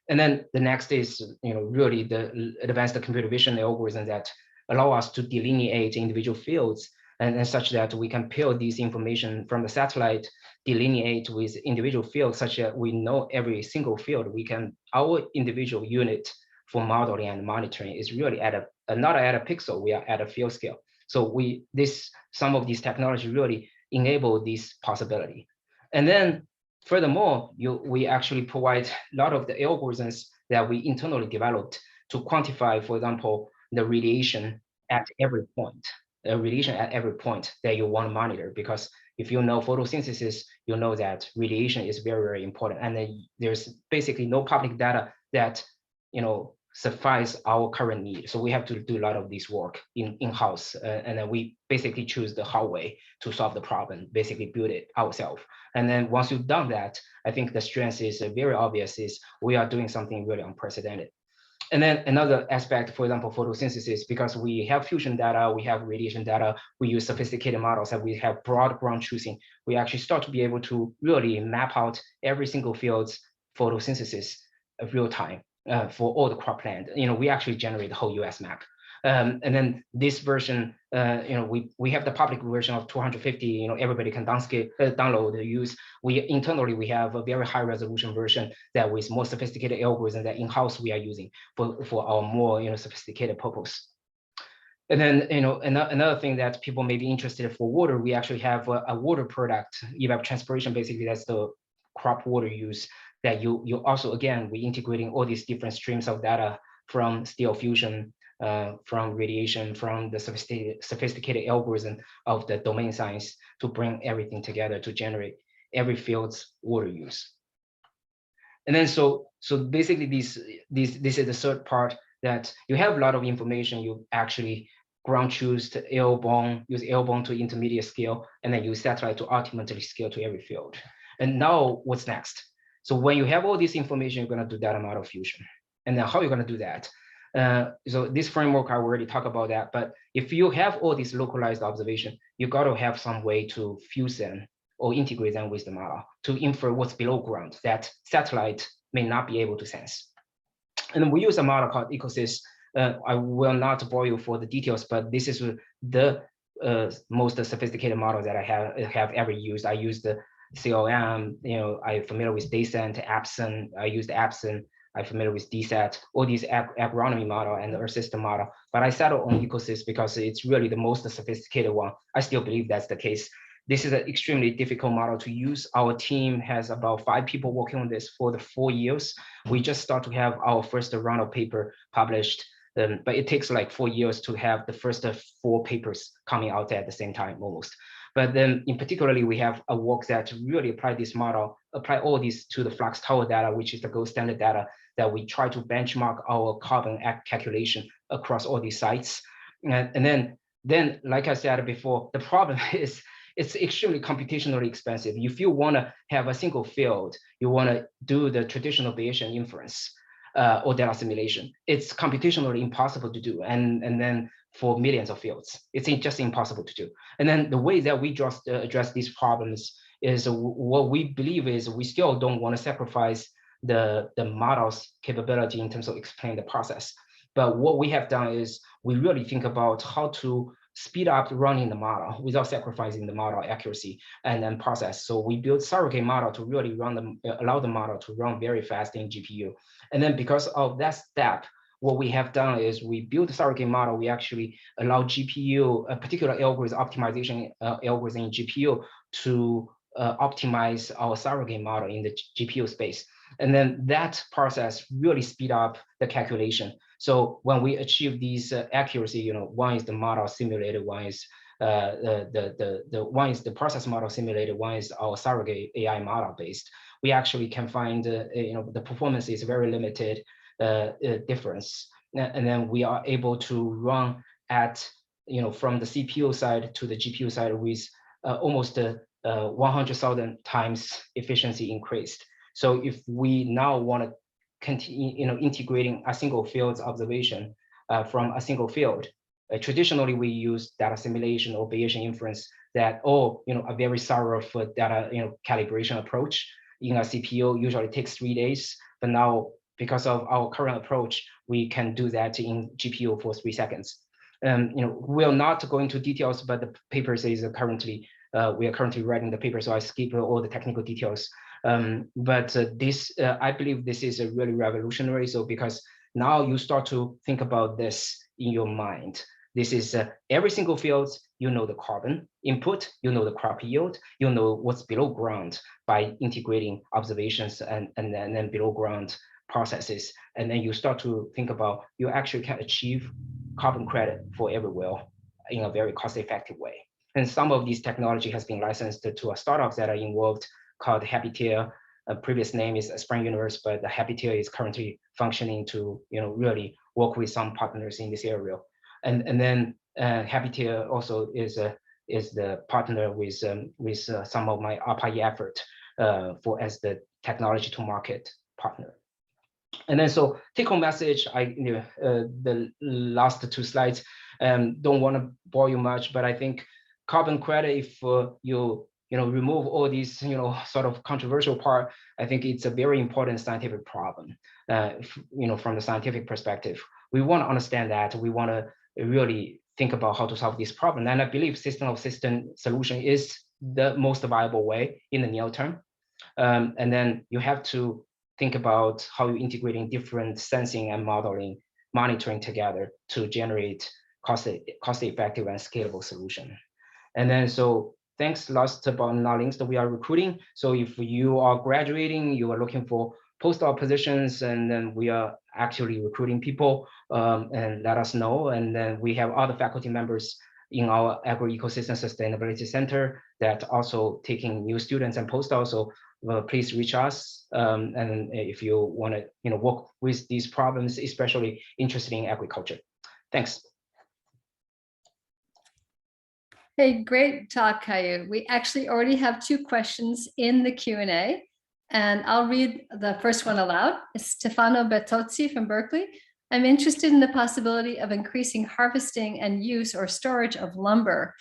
And then the next is really the advanced computer vision algorithm that allow us to delineate individual fields and such that we can peel this information from the satellite, delineate with individual fields such that we know every single field. Our individual unit for modeling and monitoring is really not at a pixel, we are at a field scale. So some of these technology really enable this possibility. And then furthermore, we actually provide a lot of the algorithms that we internally developed to quantify, for example, the radiation at every point, that you want to monitor. Because if you know photosynthesis, you know that radiation is very, very important. And then there's basically no public data that suffice our current need. So we have to do a lot of this work in-house. And then we basically choose the hard way to solve the problem, basically build it ourselves. And then once you've done that, I think the strength is very obvious, is we are doing something really unprecedented. And then another aspect, for example, photosynthesis, because we have fusion data, we have radiation data, we use sophisticated models, and we have broad ground truthing, we actually start to be able to really map out every single field's photosynthesis of real time. For all the cropland, we actually generate the whole US map. And then this version, we have the public version of 250, everybody can download, use. Internally, we have a very high resolution version that with more sophisticated algorithm that in-house we are using for our more sophisticated purpose. And then, another thing that people may be interested for water, we actually have a water product, evapotranspiration, basically that's the crop water use. That you also, again, we integrating all these different streams of data from STEEL fusion, from radiation, from the sophisticated algorithm of the domain science to bring everything together to generate every field's water use. And then so basically this is the third part, that you have a lot of information, you actually ground truth to airborne, use airborne to intermediate scale, and then use satellite to ultimately scale to every field. And now what's next? So when you have all this information, you're going to do data model fusion. And then how you're going to do that? So this framework, I already talked about that. But if you have all this localized observation, you got to have some way to fuse them or integrate them with the model to infer what's below ground that satellite may not be able to sense. And we use a model called ecosys. I will not bore you for the details, but this is the most sophisticated model that I have ever used. I used the COM, I'm familiar with DayCent, Epson. I used Epson. I'm familiar with DSAT, all these agronomy model and the Earth system model. But I settled on ecosys because it's really the most sophisticated one. I still believe that's the case. This is an extremely difficult model to use. Our team has about 5 people working on this for the 4 years. We just start to have our first round of paper published, but it takes like 4 years to have the first 4 papers coming out at the same time almost. But then in particularly, we have a work that really apply this model, apply all these to the flux tower data, which is the gold standard data that we try to benchmark our carbon calculation across all these sites. And then, like I said before, the problem is it's extremely computationally expensive. If you want to have a single field, you want to do the traditional Bayesian inference or data assimilation, it's computationally impossible to do. And then for millions of fields, it's just impossible to do. And then the way that we just address these problems is what we believe is we still don't want to sacrifice the model's capability in terms of explaining the process. But what we have done is we really think about how to speed up running the model without sacrificing the model accuracy and then process. So we built surrogate model to really allow the model to run very fast in GPU. And then because of that step, what we have done is we built a surrogate model. We actually allow GPU, a particular algorithm optimization algorithm in GPU to optimize our surrogate model in the GPU space. And then that process really speed up the calculation. So when we achieve these accuracy, one is the model simulated, one is one is the process model simulated, one is our surrogate AI model based. We actually can find the performance is very limited difference, and then we are able to run at from the CPU side to the GPU side with almost 100,000 times efficiency increased. So if we now want to continue, integrating a single field's observation from a single field, traditionally we use data simulation or Bayesian inference that, a very thorough data, calibration approach in a CPU usually takes 3 days. But now, because of our current approach, we can do that in GPU for 3 seconds. We'll not go into details, but the papers is currently, we are currently writing the paper, so I skip all the technical details. But this, I believe this is a really revolutionary. So because now you start to think about this in your mind. This is every single field, the carbon input, the crop yield, what's below ground by integrating observations and then below ground processes. And then you start to think about you actually can achieve carbon credit for every well in a very cost-effective way. And some of these technology has been licensed to startups that are involved called Habitia. Previous name is Spring Universe, but the Habitia is currently functioning to really work with some partners in this area. And then Habitia also is the partner with some of my ARPA effort as the technology to market partner. And then so take home message, the last 2 slides, don't want to bore you much, but I think carbon credit, if you remove all these sort of controversial part, I think it's a very important scientific problem. From the scientific perspective, we want to understand that. We want to really think about how to solve this problem, and I believe system of system solution is the most viable way in the near term. And then you have to think about how you're integrating different sensing and monitoring together to generate cost-effective and scalable solution. And then so thanks, last but not least, we are recruiting. So if you are graduating, you are looking for postdoc positions, and then we are actually recruiting people, and let us know. And then we have other faculty members in our Agro-Ecosystem Sustainability Center that also taking new students and postdocs. So please reach us. And if you want to work with these problems, especially interested in agriculture. Thanks. Hey, great talk, Kaiyu. We actually already have 2 questions in the Q&A, and I'll read the first one aloud. It's Stefano Bettozzi from Berkeley. I'm interested in the possibility of increasing harvesting and use or storage of lumber.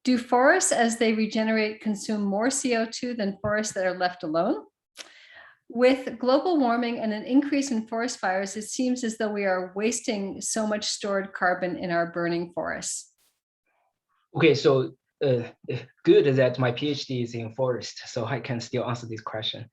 Do forests, as they regenerate, consume more CO2 than forests that are left alone? With global warming and an increase in forest fires, it seems as though we are wasting so much stored carbon in our burning forests. Okay, so good that my PhD is in forest, so I can still answer this question.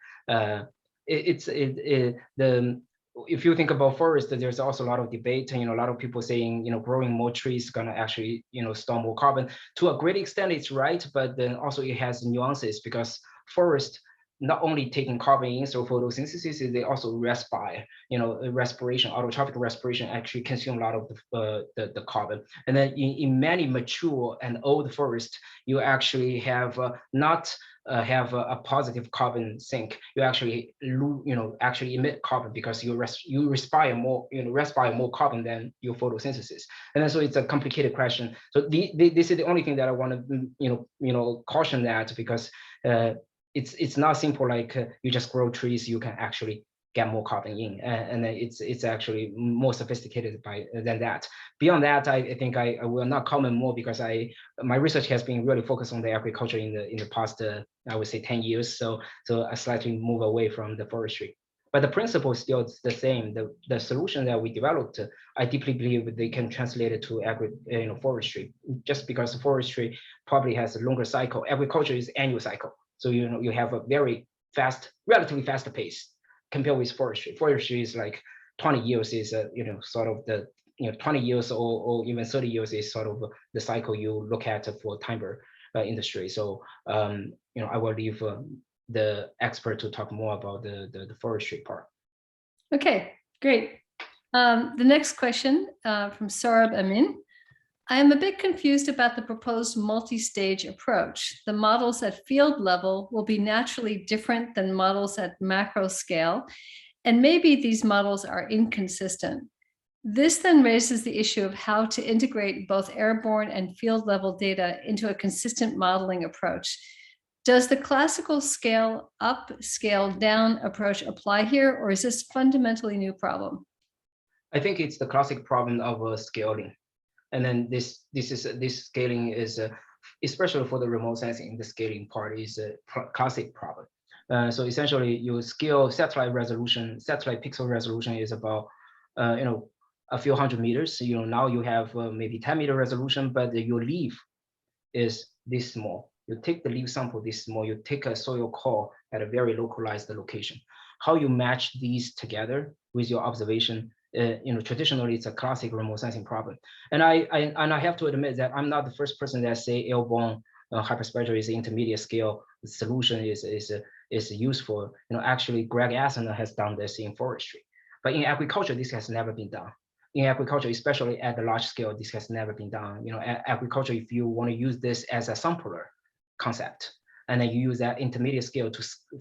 If you think about forest, there's also a lot of debate, and a lot of people saying, growing more trees is gonna actually, store more carbon. To a great extent, it's right, but then also it has nuances because forest not only taking carbon in through photosynthesis, they also respire. Respiration, autotrophic respiration actually consume a lot of the carbon. And then in many mature and old forests, you actually have not have a positive carbon sink. You actually actually emit carbon because you respire more more carbon than your photosynthesis. And then so it's a complicated question. So this is the only thing that I want to caution that, because it's not simple like you just grow trees, you can actually get more carbon in, and then it's actually more sophisticated than that. Beyond that, I think I will not comment more because my research has been really focused on the agriculture in the past I would say 10 years. So I slightly move away from the forestry. But the principle is still the same. The solution that we developed, I deeply believe they can translate it to forestry. Just because forestry probably has a longer cycle, agriculture is annual cycle. So you have a very fast, relatively fast pace compared with forestry. Forestry is like 20 years is sort of the 20 years or even 30 years is sort of the cycle you look at for timber industry. So I will leave the expert to talk more about the forestry part. Okay, great. The next question from Saurabh Amin. I am a bit confused about the proposed multi-stage approach. The models at field level will be naturally different than models at macro scale, and maybe these models are inconsistent. This then raises the issue of how to integrate both airborne and field level data into a consistent modeling approach. Does the classical scale up, scale down approach apply here, or is this a fundamentally new problem? I think it's the classic problem of scaling. And then this scaling is, especially for the remote sensing, the scaling part is a classic problem. So essentially, you scale satellite resolution. Satellite pixel resolution is about a few hundred meters. Now you have maybe 10-meter resolution, but your leaf is this small. You take the leaf sample this small. You take a soil core at a very localized location. How you match these together with your observation? Traditionally it's a classic remote sensing problem, and I have to admit that I'm not the first person that say airborne hyperspectral is intermediate scale solution is useful. Actually, Greg Aston has done this in forestry, but in agriculture this has never been done. In agriculture, especially at the large scale, this has never been done. Agriculture, if you want to use this as a sampler concept, and then you use that intermediate scale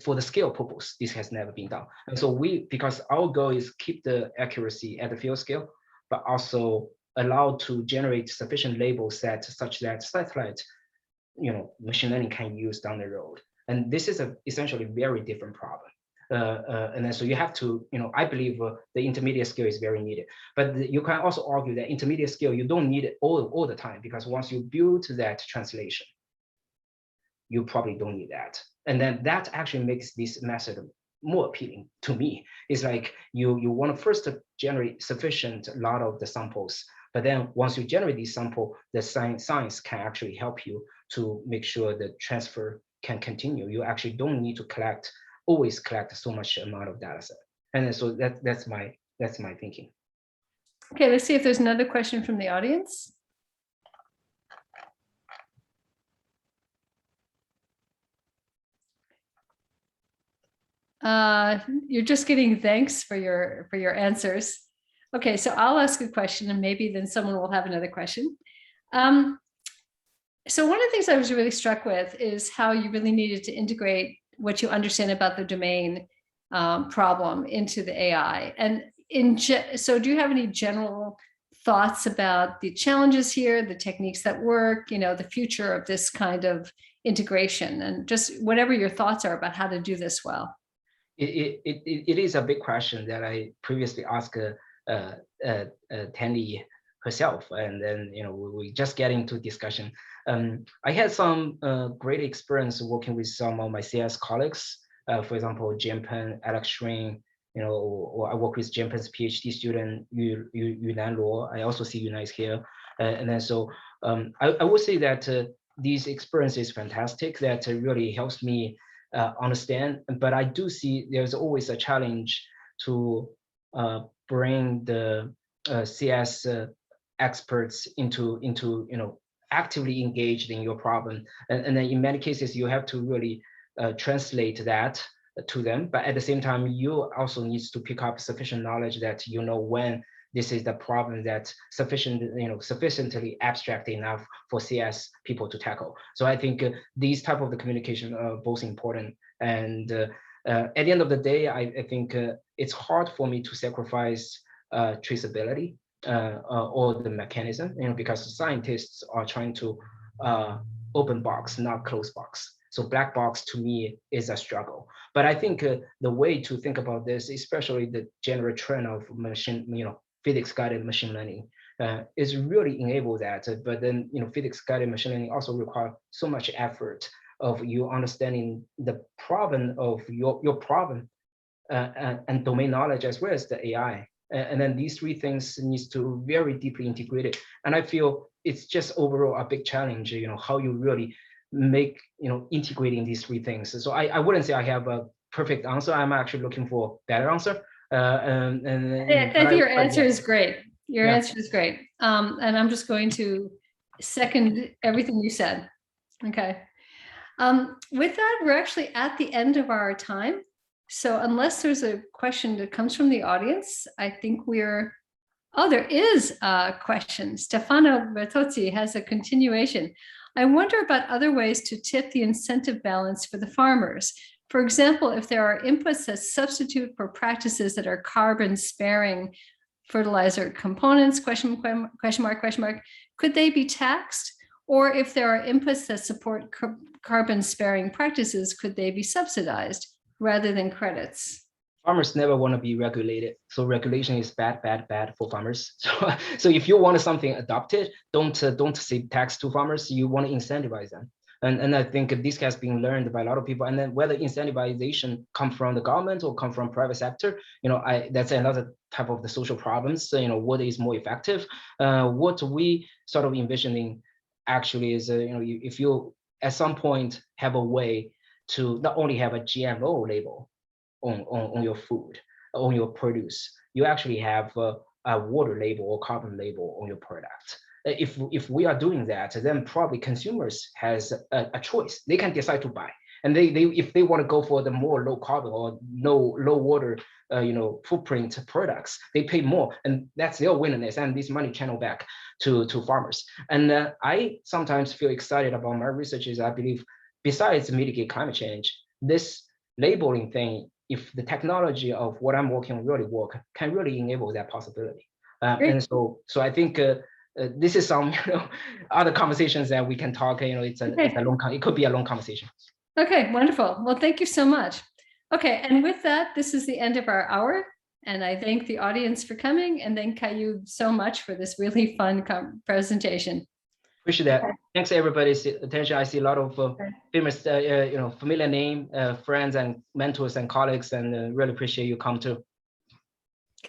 for the scale purpose, this has never been done. And so because our goal is keep the accuracy at the field scale, but also allow to generate sufficient label sets such that satellite, machine learning can use down the road. And this is essentially very different problem. And then so you have to, I believe the intermediate scale is very needed, but you can also argue that intermediate scale, you don't need it all the time, because once you build that translation, you probably don't need that. And then that actually makes this method more appealing to me. It's like you want to first generate sufficient lot of the samples, but then once you generate this sample, the science can actually help you to make sure the transfer can continue. You actually don't need to always collect so much amount of data set. And so that's my thinking. Okay, let's see if there's another question from the audience. You're just getting thanks for your answers. Okay, so I'll ask a question and maybe then someone will have another question. So one of the things I was really struck with is how you really needed to integrate what you understand about the domain problem into the AI. And so do you have any general thoughts about the challenges here, the techniques that work, the future of this kind of integration, and just whatever your thoughts are about how to do this well? It is a big question that I previously asked Tandy herself, and then we just get into discussion. I had some great experience working with some of my CS colleagues. For example, Jianpeng, Alex Schring, or I work with Jianpeng's PhD student Yunan Luo. I also see Yunan is here, and then so I would say that these experiences fantastic. That really helps me understand. But I do see there's always a challenge to bring the CS experts into actively engaged in your problem, and then in many cases you have to really translate that to them. But at the same time, you also needs to pick up sufficient knowledge that when this is the problem that's sufficiently abstract enough for CS people to tackle. So I think these type of the communication are both important. And at the end of the day, I think it's hard for me to sacrifice traceability or the mechanism, because scientists are trying to open box, not close box. So black box to me is a struggle. But I think the way to think about this, especially the general trend of physics guided machine learning, is really enable that. But then physics guided machine learning also require so much effort of you understanding the problem of your problem and domain knowledge as well as the AI. And then these three things needs to very deeply integrated. And I feel it's just overall a big challenge, how you really make, integrating these three things. So I wouldn't say I have a perfect answer. I'm actually looking for better answer. I think your answer is great. Your answer is great. And I'm just going to second everything you said. Okay. With that, we're actually at the end of our time. So unless there's a question that comes from the audience, I think there is a question. Stefano Bertozzi has a continuation. I wonder about other ways to tip the incentive balance for the farmers. For example, if there are inputs that substitute for practices that are carbon sparing fertilizer components, question mark, could they be taxed? Or if there are inputs that support carbon sparing practices, could they be subsidized rather than credits? Farmers never want to be regulated. So regulation is bad for farmers. So if you want something adopted, don't say tax to farmers. You want to incentivize them. And I think this has been learned by a lot of people. And then whether incentivization come from the government or come from private sector, that's another type of the social problems. So, what is more effective? What we sort of envisioning actually is, if you at some point have a way to not only have a GMO label on your food, on your produce, you actually have a water label or carbon label on your product. If we are doing that, then probably consumers has a choice. They can decide to buy, and they if they want to go for the more low carbon or low water footprint products, they pay more, and that's their willingness, and this money channel back to farmers. And I sometimes feel excited about my research is I believe besides mitigate climate change, this labeling thing, if the technology of what I'm working on really work, can really enable that possibility. And so I think this is some other conversations that we can talk. It's a long. It could be a long conversation. Okay, wonderful. Well, thank you so much. Okay, and with that, this is the end of our hour, and I thank the audience for coming, and thank Kaiyu so much for this really fun presentation. Appreciate that. Okay. Thanks everybody's attention. I see a lot of famous, familiar name, friends and mentors and colleagues, and really appreciate you come too.